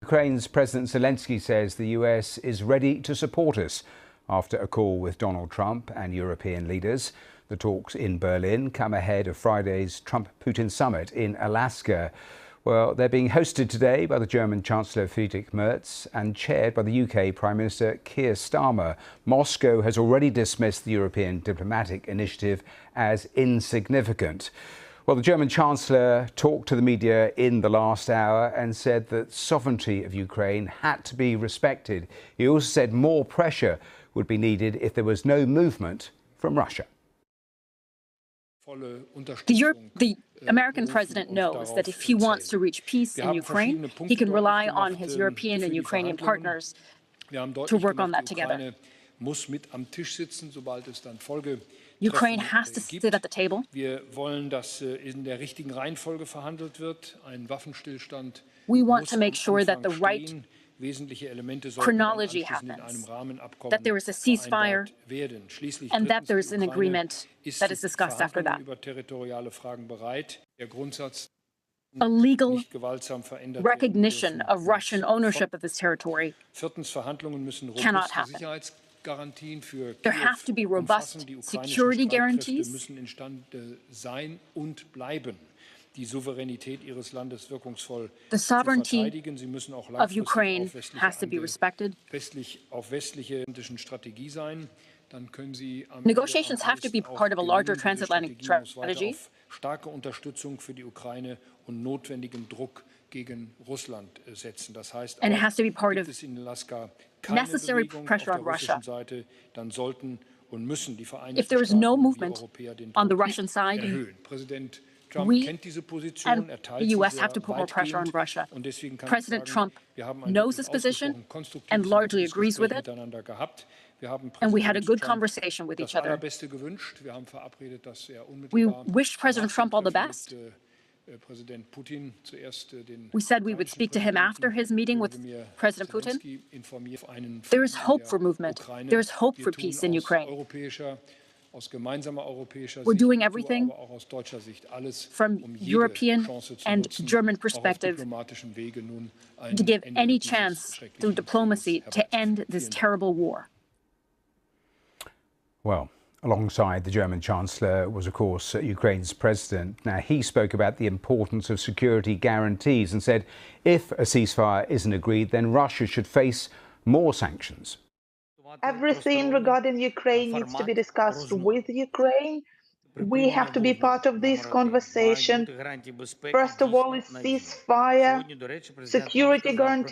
Ukraine's President Zelensky says the US is ready to support us after a call with Donald Trump and European leaders. The talks in Berlin come ahead of Friday's Trump-Putin summit in Alaska. Well, they're being hosted today by the German Chancellor Friedrich Merz and chaired by the UK Prime Minister Keir Starmer. Moscow has already dismissed the European diplomatic initiative as insignificant. Well, the German Chancellor talked to the media in the last hour and said that sovereignty of Ukraine had to be respected. He also said more pressure would be needed if there was no movement from Russia. The American president knows that if he wants to reach peace in Ukraine, he can rely on his European and Ukrainian partners to work on that together. Ukraine has to sit at the table. We want to make sure that the right chronology happens, that there is a ceasefire, and that there is an agreement that is discussed after that. A legal recognition of Russian ownership of this territory cannot happen. There have to be robust security guarantees. The sovereignty of Ukraine has to be respected. Negotiations have to be part of a larger transatlantic strategy. And it has to be part of necessary pressure on Russia. If there is no movement on the Russian side, we and the U.S. have to put more pressure on Russia. President Trump knows this position and largely agrees with it. And we had a good conversation with each other. We wished President Trump all the best. We said we would speak to him after his meeting with President Putin. There is hope for movement. There is hope for peace in Ukraine. We're doing everything from European and German perspective to give any chance through diplomacy to end this terrible war. Well, alongside the German Chancellor was, of course, Ukraine's president. Now, he spoke about the importance of security guarantees and said if a ceasefire isn't agreed, then Russia should face more sanctions. Everything regarding Ukraine needs to be discussed with Ukraine. We have to be part of this conversation. First of all, it's ceasefire, security guarantees.